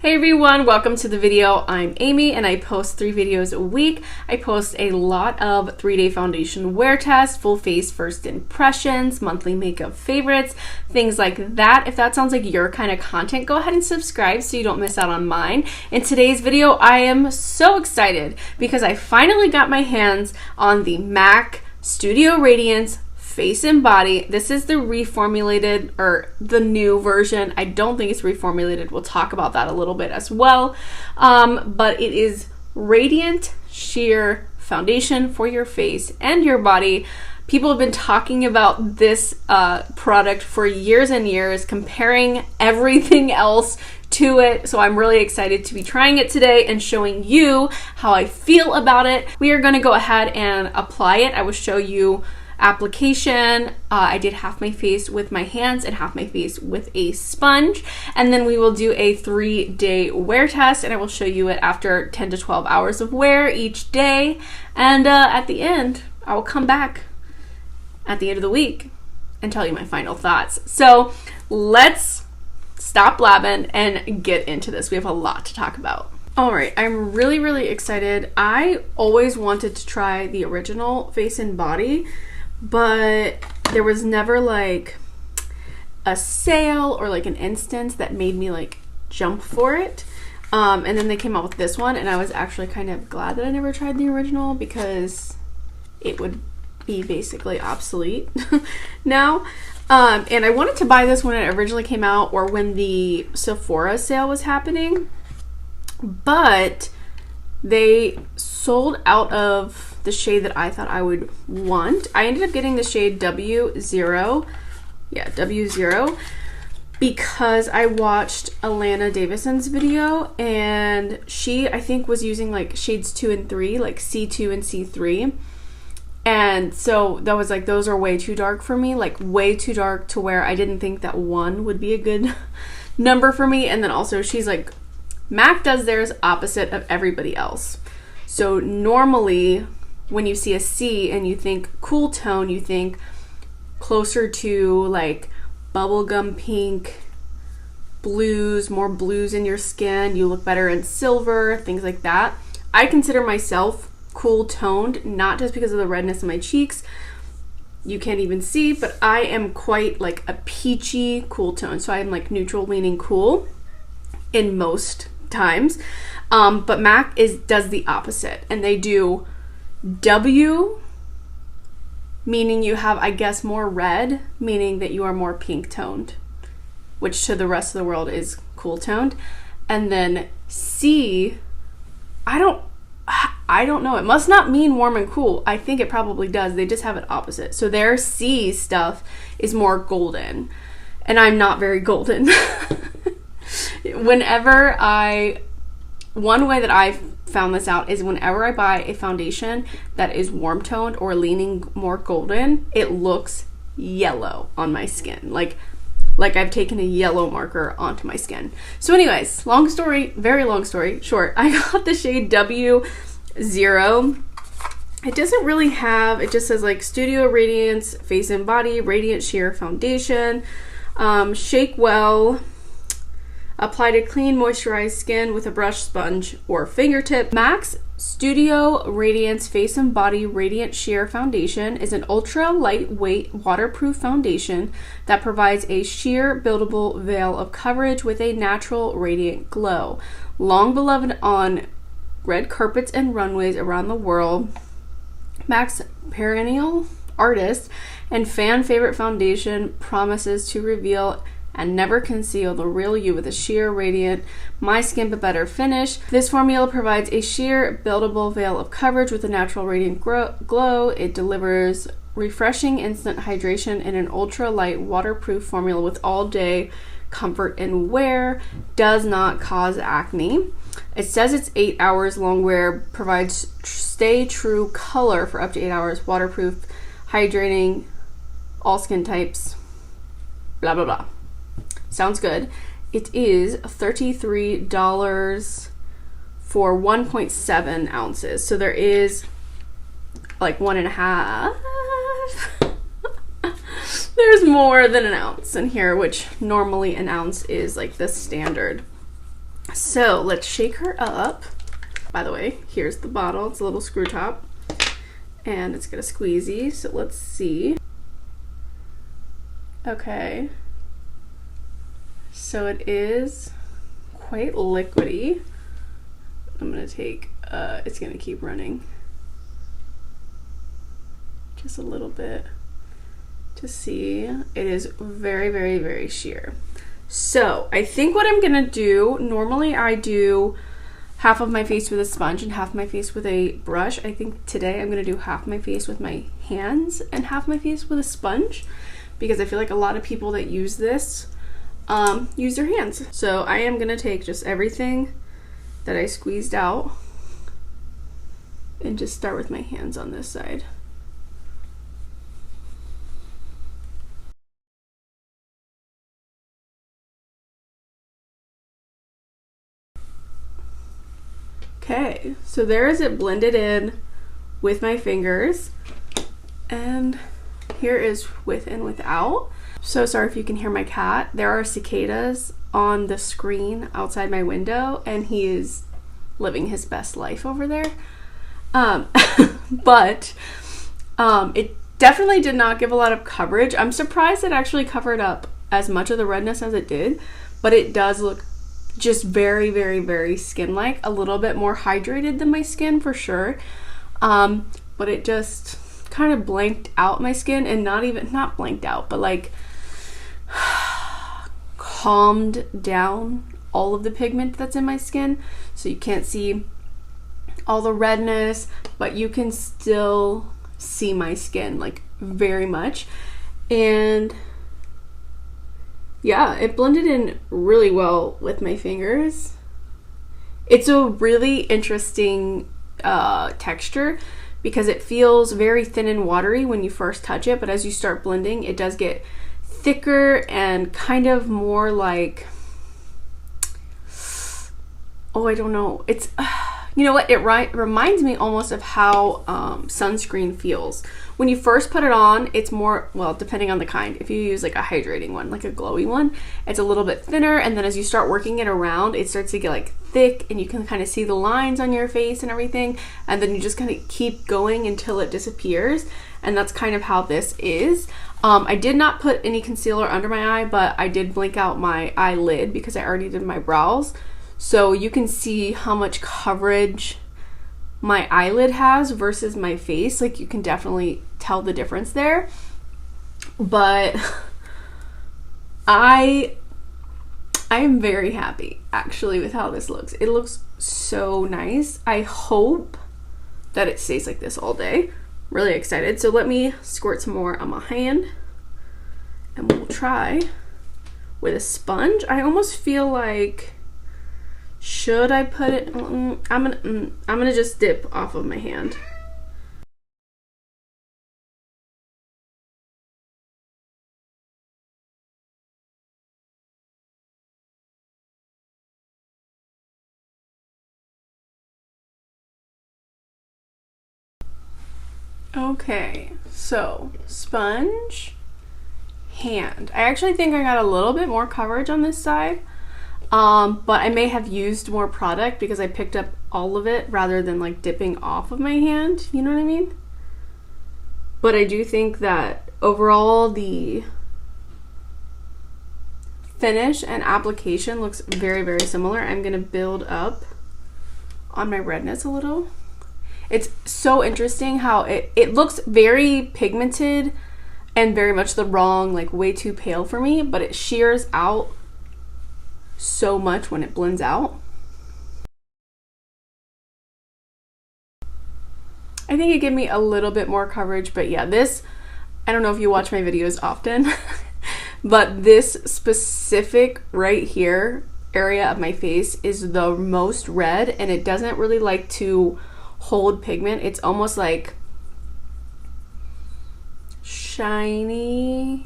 Hey everyone, welcome to the video. I'm Amy and I post 3 videos a week. I post a lot of 3-day foundation wear tests, full face first impressions, monthly makeup favorites, things like that. If that sounds like your kind of content, go ahead and subscribe so you don't miss out on mine. In today's video, I am so excited because I finally got my hands on the MAC Studio Radiance Face and Body. This is the reformulated or the new version. I don't think it's reformulated. We'll talk about that a little bit as well. But it is Radiant Sheer Foundation for your face and your body. People have been talking about this product for years and years, comparing everything else to it. So I'm really excited to be trying it today and showing you how I feel about it. We are going to go ahead and apply it. I will show you application. I did half my face with my hands and half my face with a sponge, and then we will do a 3-day wear test, and I will show you it after 10 to 12 hours of wear each day, and at the end I will come back at the end of the week and tell you my final thoughts. So let's stop blabbing and get into this. We have a lot to talk about. Alright, I'm really excited. I always wanted to try the original Face and Body, but there was never like a sale or like an instance that made me like jump for it. And then they came out with this one, and I was actually kind of glad that I never tried the original because it would be basically obsolete now. And I wanted to buy this when it originally came out or when the Sephora sale was happening, but they sold out of the shade that I thought I would want. I ended up getting the shade W0. Yeah, W0, because I watched Alana Davison's video, and she, I think, was using like shades 2 and 3, like C2 and C3. And so that was like, those are way too dark for me, like way too dark to where I didn't think that 1 would be a good number for me. And then also she's like, MAC does theirs opposite of everybody else. So normally when you see a C and you think cool tone, you think closer to like bubblegum pink, blues, more blues in your skin. You look better in silver, things like that. I consider myself cool toned, not just because of the redness in my cheeks. You can't even see, but I am quite like a peachy cool tone. So I'm like neutral leaning cool in most times. But MAC does the opposite, and they do W, meaning you have, I guess, more red, meaning that you are more pink toned, which to the rest of the world is cool toned. And then C, I don't know. It must not mean warm and cool. I think it probably does. They just have it opposite. So their C stuff is more golden, and I'm not very golden. One way that I've found this out is whenever I buy a foundation that is warm toned or leaning more golden, it looks yellow on my skin. Like I've taken a yellow marker onto my skin. So anyways, very long story short, I got the shade W0. It doesn't really have, it just says like Studio Radiance Face and Body Radiant Sheer Foundation. Shake well. Apply to clean, moisturized skin with a brush, sponge, or fingertip. MAC's Studio Radiance Face and Body Radiant Sheer Foundation is an ultra lightweight waterproof foundation that provides a sheer buildable veil of coverage with a natural radiant glow. Long beloved on red carpets and runways around the world, MAC's perennial artist and fan favorite foundation promises to reveal and never conceal the real you with a sheer, radiant, my skin but better finish. This formula provides a sheer, buildable veil of coverage with a natural radiant glow. It delivers refreshing instant hydration in an ultra-light waterproof formula with all-day comfort and wear. Does not cause acne. It says it's 8 hours long wear, provides stay true color for up to 8 hours, waterproof, hydrating, all skin types, blah blah blah. Sounds good. It is $33 for 1.7 ounces. So there is like 1.5. There's more than an ounce in here, which normally an ounce is like the standard So let's shake her up. By the way, here's the bottle. It's a little screw top and it's got a squeezy. So let's see. Okay. So it is quite liquidy. I'm gonna take, it's gonna keep running. Just a little bit to see. It is very, very, very sheer. So I think what I'm gonna do, normally I do half of my face with a sponge and half my face with a brush. I think today I'm gonna do half my face with my hands and half my face with a sponge, because I feel like a lot of people that use this use their hands. So I am gonna take just everything that I squeezed out and just start with my hands on this side. Okay, so there is it blended in with my fingers, and here is with and without. So sorry if you can hear my cat. There are cicadas on the screen outside my window, and he is living his best life over there. But it definitely did not give a lot of coverage. I'm surprised it actually covered up as much of the redness as it did, but it does look just very, very, very skin-like, a little bit more hydrated than my skin for sure. But it just kind of blanked out my skin, and not blanked out, but like calmed down all of the pigment that's in my skin. So you can't see all the redness, but you can still see my skin like very much. And yeah, it blended in really well with my fingers. It's a really interesting texture because it feels very thin and watery when you first touch it, but as you start blending, it does get thicker and kind of more like, oh, I don't know. It's, you know what? It reminds me almost of how sunscreen feels. When you first put it on, it's more, well, depending on the kind. If you use like a hydrating one, like a glowy one, it's a little bit thinner, and then as you start working it around, it starts to get like thick, and you can kind of see the lines on your face and everything, and then you just kind of keep going until it disappears, and that's kind of how this is. I did not put any concealer under my eye, but I did blink out my eyelid because I already did my brows. So you can see how much coverage my eyelid has versus my face. Like you can definitely tell the difference there. But I am very happy actually with how this looks. It looks so nice. I hope that it stays like this all day. Really excited. So let me squirt some more on my hand, and we'll try with a sponge. I almost feel like, should I put it, I'm gonna just dip off of my hand. Okay, so sponge, hand. I actually think I got a little bit more coverage on this side. But I may have used more product because I picked up all of it rather than like dipping off of my hand, you know what I mean? But I do think that overall the finish and application looks very, very similar. I'm gonna build up on my redness a little. It's so interesting how it looks very pigmented and very much the wrong, like way too pale for me, but it shears out so much when it blends out. I think it gave me a little bit more coverage, but yeah, this, I don't know if you watch my videos often, but this specific right here area of my face is the most red, and it doesn't really like to hold pigment. It's almost like shiny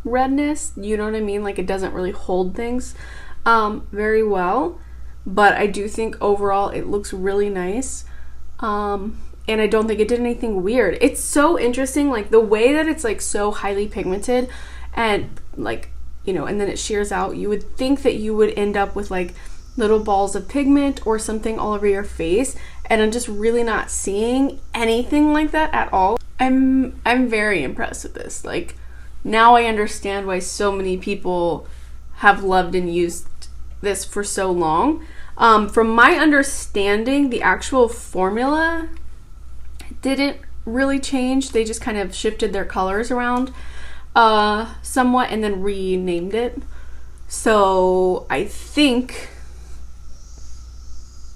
redness, you know what I mean? Like it doesn't really hold things very well, but I do think overall it looks really nice, and I don't think it did anything weird. It's so interesting, like the way that it's like so highly pigmented and like, you know, and then it shears out. You would think that you would end up with like little balls of pigment or something all over your face, and I'm just really not seeing anything like that at all. I'm very impressed with this. Like, now I understand why so many people have loved and used this for so long. From my understanding, the actual formula didn't really change. They just kind of shifted their colors around somewhat and then renamed it. So I think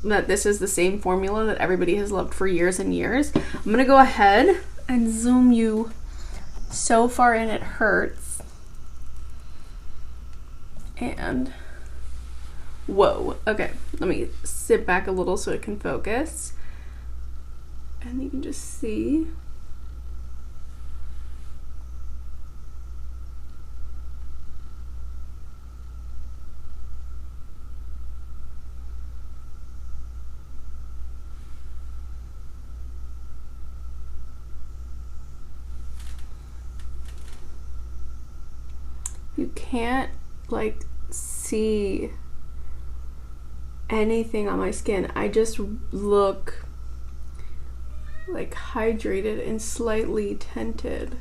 that this is the same formula that everybody has loved for years and years. I'm gonna go ahead and zoom you so far in it hurts. And whoa, okay, let me sit back a little so it can focus. And you can just see. You can't like see anything on my skin. I just look like hydrated and slightly tinted.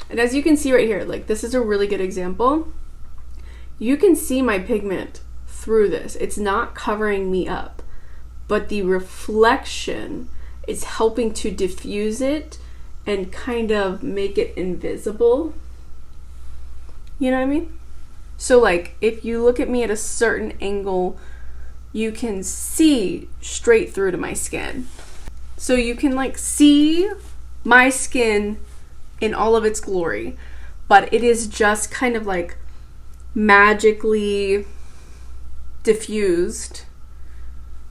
And as you can see right here, like this is a really good example. You can see my pigment through this. It's not covering me up, but the reflection is helping to diffuse it and kind of make it invisible. You know what I mean? So like if you look at me at a certain angle, you can see straight through to my skin. So you can like see my skin in all of its glory, but it is just kind of like magically diffused,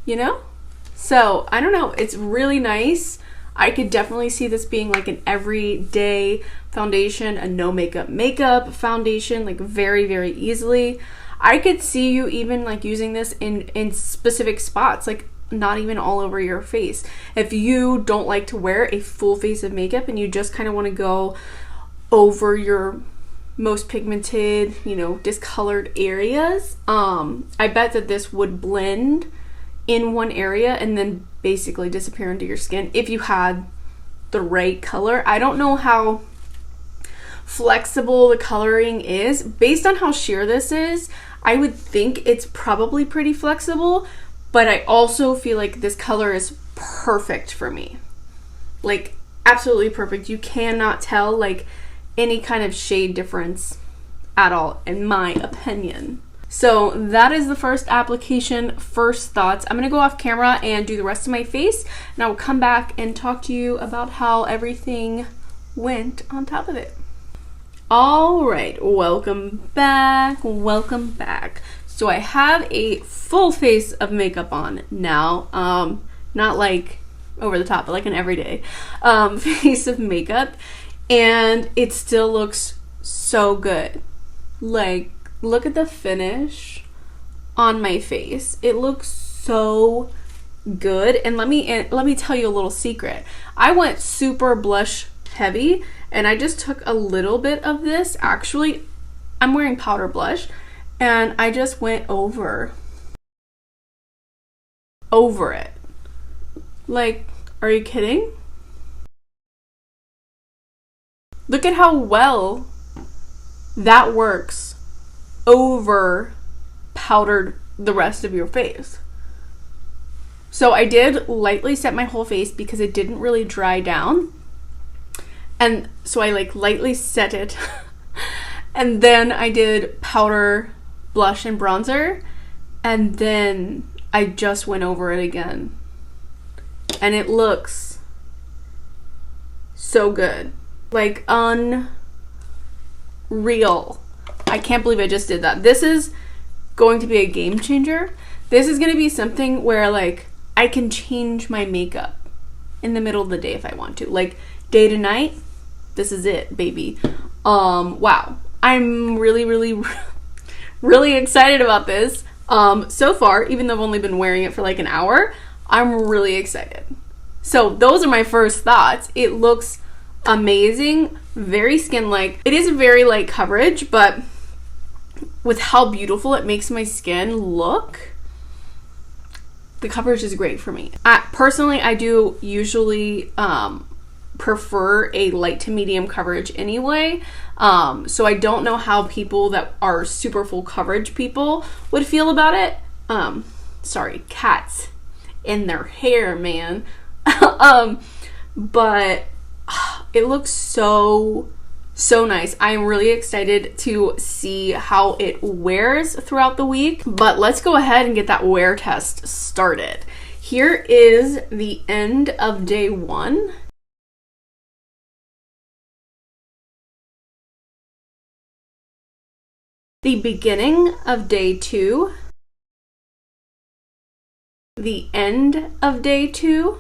you know? So I don't know, it's really nice. I could definitely see this being like an everyday foundation, a no makeup foundation, like very, very easily. I could see you even like using this in specific spots, like not even all over your face. If you don't like to wear a full face of makeup and you just kind of want to go over your most pigmented, you know, discolored areas, I bet that this would blend in one area and then basically disappear into your skin if you had the right color. I don't know how flexible the coloring is. Based on how sheer this is, I would think it's probably pretty flexible, but I also feel like this color is perfect for me. Like absolutely perfect. You cannot tell like any kind of shade difference at all, in my opinion. So that is the first application, first thoughts. I'm gonna go off camera and do the rest of my face, and I will come back and talk to you about how everything went on top of it. All right, welcome back, welcome back. So I have a full face of makeup on now, not like over the top, but like an everyday face of makeup, and it still looks so good. Like, look at the finish on my face. It looks so good. And let me tell you a little secret. I went super blush heavy, and I just took a little bit of this. Actually, I'm wearing powder blush, and I just went over it. Like, are you kidding? Look at how well that works over powdered the rest of your face. So I did lightly set my whole face because it didn't really dry down, and so I like lightly set it and then I did powder, blush, and bronzer, and then I just went over it again, and it looks so good. Like unreal. I can't believe I just did that. This is going to be a game changer. This is going to be something where like I can change my makeup in the middle of the day if I want to. Like day to night, this is it, baby. Wow. I'm really, really, really excited about this. So far, even though I've only been wearing it for like an hour, I'm really excited. So those are my first thoughts. It looks amazing, very skin-like. It is a very light coverage, but with how beautiful it makes my skin look, the coverage is great for me. Personally, I do usually prefer a light to medium coverage anyway. So I don't know how people that are super full coverage people would feel about it. Sorry, cats in their hair, man. But it looks so nice. I'm really excited to see how it wears throughout the week. But let's go ahead and get that wear test started. Here is the end of day 1. The beginning of day 2. The end of day 2.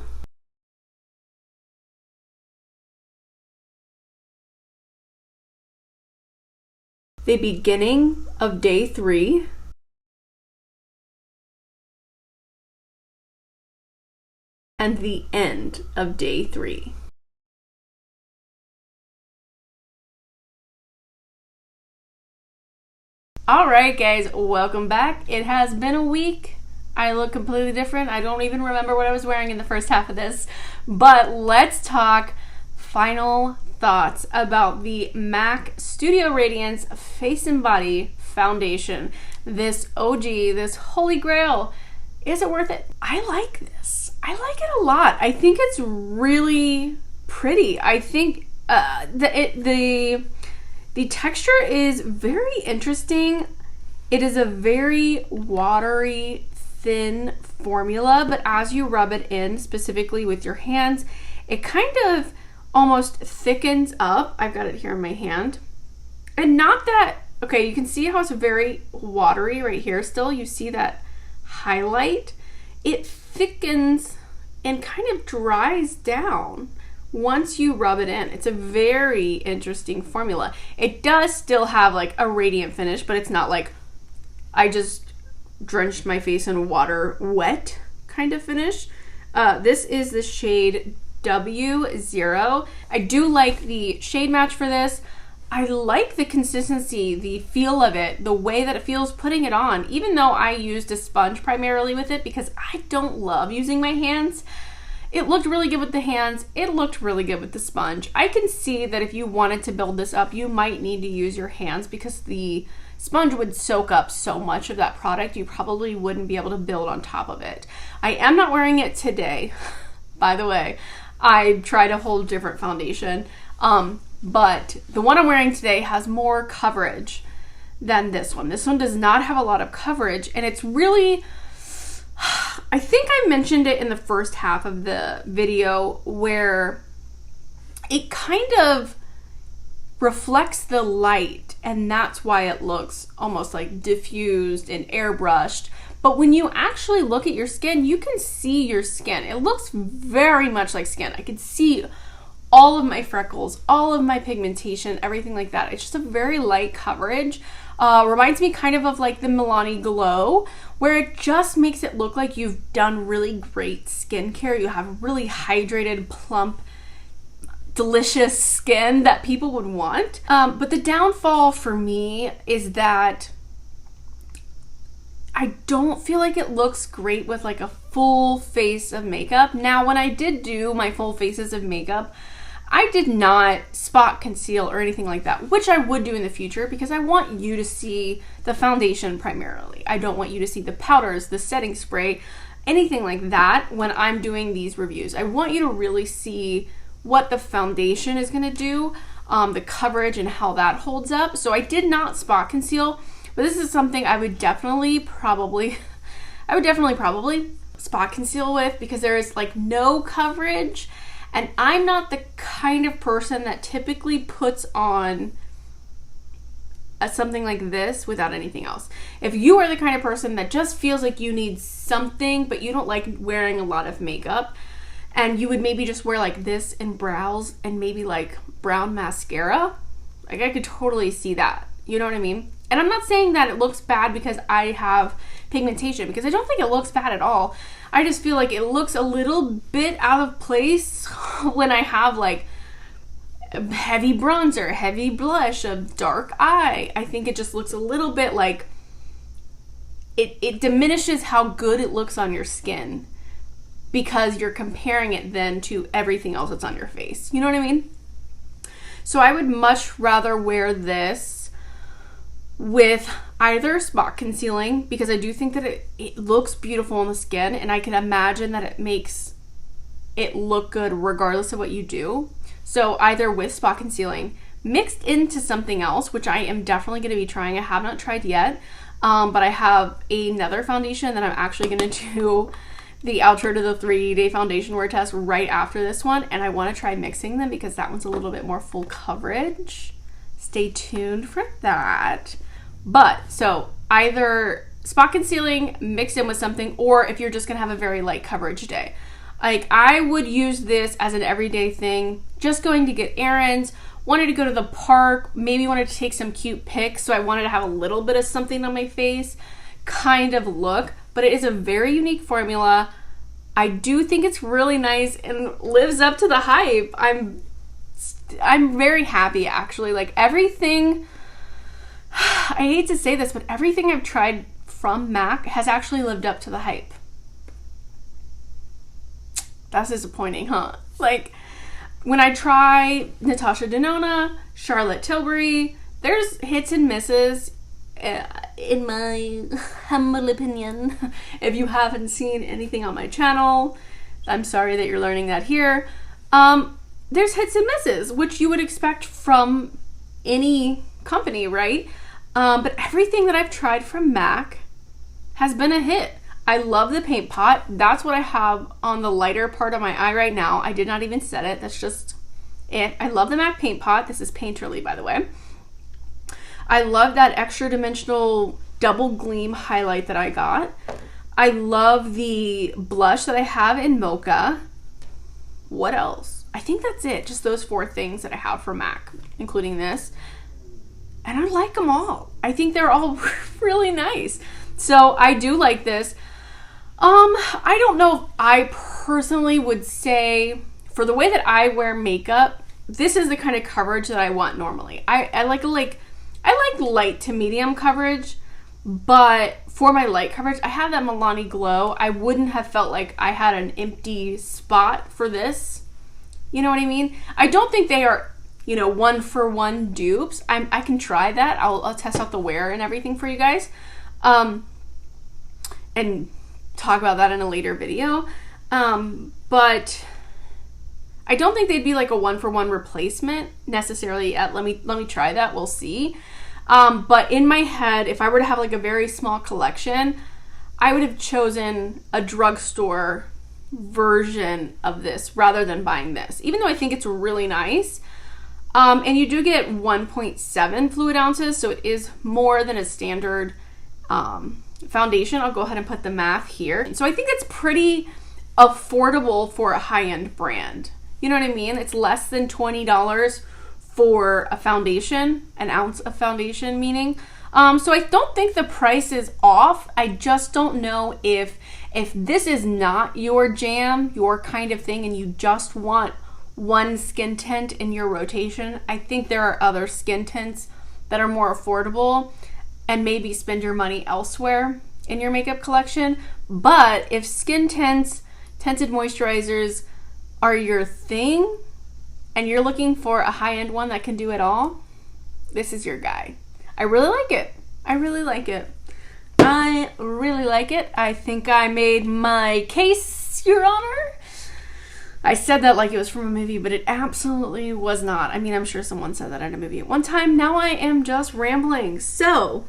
The beginning of day 3. And the end of day 3. Alright guys, welcome back. It has been a week. I look completely different. I don't even remember what I was wearing in the first half of this. But let's talk final thoughts about the MAC Studio Radiance Face and Body Foundation. This OG, this holy grail. Is it worth it? I like this. I like it a lot. I think it's really pretty. I think the texture is very interesting. It is a very watery, thin formula, but as you rub it in, specifically with your hands, it kind of almost thickens up. I've got it here in my hand. And not that, okay, you can see how it's very watery right here still. You see that highlight? It thickens and kind of dries down once you rub it in. It's a very interesting formula. It does still have like a radiant finish, but it's not like I just drenched my face in water wet kind of finish. This is the shade W0. I do like the shade match for this. I like the consistency, the feel of it, the way that it feels putting it on, even though I used a sponge primarily with it because I don't love using my hands. It looked really good with the hands. It looked really good with the sponge. I can see that if you wanted to build this up, you might need to use your hands because the sponge would soak up so much of that product. You probably wouldn't be able to build on top of it. I am not wearing it today, by the way. I tried a whole different foundation, but the one I'm wearing today has more coverage than this one. This one does not have a lot of coverage, and it's really, I think I mentioned it in the first half of the video where it kind of reflects the light, and that's why it looks almost like diffused and airbrushed. But when you actually look at your skin, you can see your skin. It looks very much like skin. I can see all of my freckles, all of my pigmentation, everything like that. It's just a very light coverage. Reminds me kind of like the Milani Glow, where it just makes it look like you've done really great skincare. You have really hydrated, plump, delicious skin that people would want. But the downfall for me is that I don't feel like it looks great with like a full face of makeup. Now, when I did do my full faces of makeup, I did not spot conceal or anything like that, which I would do in the future because I want you to see the foundation primarily. I don't want you to see the powders, the setting spray, anything like that when I'm doing these reviews. I want you to really see what the foundation is going to do, the coverage and how that holds up. So I did not spot conceal, but this is something I would definitely probably spot conceal with because there is like no coverage. And I'm not the kind of person that typically puts on something like this without anything else. If you are the kind of person that just feels like you need something, but you don't like wearing a lot of makeup, and you would maybe just wear like this and brows and maybe like brown mascara, like I could totally see that. You know what I mean? And I'm not saying that it looks bad because I have pigmentation, because I don't think it looks bad at all. I just feel like it looks a little bit out of place when I have like heavy bronzer, heavy blush, a dark eye. I think it just looks a little bit like it diminishes how good it looks on your skin because you're comparing it then to everything else that's on your face. You know what I mean? So I would much rather wear this with either spot concealing, because I do think that it looks beautiful on the skin, and I can imagine that it makes it look good regardless of what you do. So either with spot concealing mixed into something else, which I am definitely going to be trying. I have not tried yet, but I have another foundation that I'm actually going to do the Ulta to the 3-day foundation wear test right after this one, and I want to try mixing them because that one's a little bit more full coverage. Stay tuned for that. But so either spot concealing mixed in with something, or if you're just gonna have a very light coverage day, like I would use this as an everyday thing, just going to get errands, wanted to go to the park, maybe wanted to take some cute pics, so I wanted to have a little bit of something on my face kind of look. But it is a very unique formula. I do think it's really nice and lives up to the hype. I'm very happy, actually. Like everything, I hate to say this, but everything I've tried from MAC has actually lived up to the hype. That's disappointing, huh? Like when I try Natasha Denona, Charlotte Tilbury, there's hits and misses. In my humble opinion, if you haven't seen anything on my channel, I'm sorry that you're learning that here. There's hits and misses, which you would expect from any company, right? But everything that I've tried from MAC has been a hit. I love the paint pot. That's what I have on the lighter part of my eye right now. I did not even set it. That's just it. I love the MAC paint pot. This is Painterly, by the way. I love that extra dimensional double gleam highlight that I got. I love the blush that I have in Mocha. What else? I think that's it. Just those 4 things that I have for MAC, including this. And I like them all. I think they're all really nice. So I do like this. I don't know if I personally would say, for the way that I wear makeup, this is the kind of coverage that I want normally. I like light to medium coverage, but for my light coverage, I have that Milani Glow. I wouldn't have felt like I had an empty spot for this. You know what I mean? I don't think they are, you know, 1-for-1 dupes. I can try that. I'll test out the wear and everything for you guys, and talk about that in a later video. But I don't think they'd be like a 1-for-1 replacement necessarily yet. Let me try that. We'll see. But in my head, if I were to have like a very small collection, I would have chosen a drugstore version of this rather than buying this, even though I think it's really nice. And you do get 1.7 fluid ounces, so it is more than a standard foundation. I'll go ahead and put the math here. So I think it's pretty affordable for a high-end brand. You know what I mean? It's less than $20 for a foundation, an ounce of foundation meaning. So I don't think the price is off. I just don't know if this is not your jam, your kind of thing, and you just want one skin tint in your rotation. I think there are other skin tints that are more affordable, and maybe spend your money elsewhere in your makeup collection. But if skin tints, tinted moisturizers are your thing, and you're looking for a high-end one that can do it all, this is your guy. I really like it. I really like it. I really like it. I think I made my case, Your Honor. I said that like it was from a movie, but it absolutely was not. I mean, I'm sure someone said that in a movie at one time. Now I am just rambling. So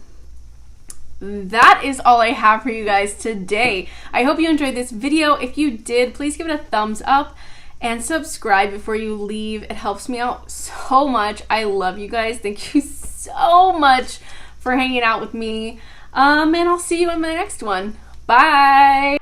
that is all I have for you guys today. I hope you enjoyed this video. If you did, please give it a thumbs up and subscribe before you leave. It helps me out so much. I love you guys. Thank you so much for hanging out with me. And I'll see you in my next one. Bye.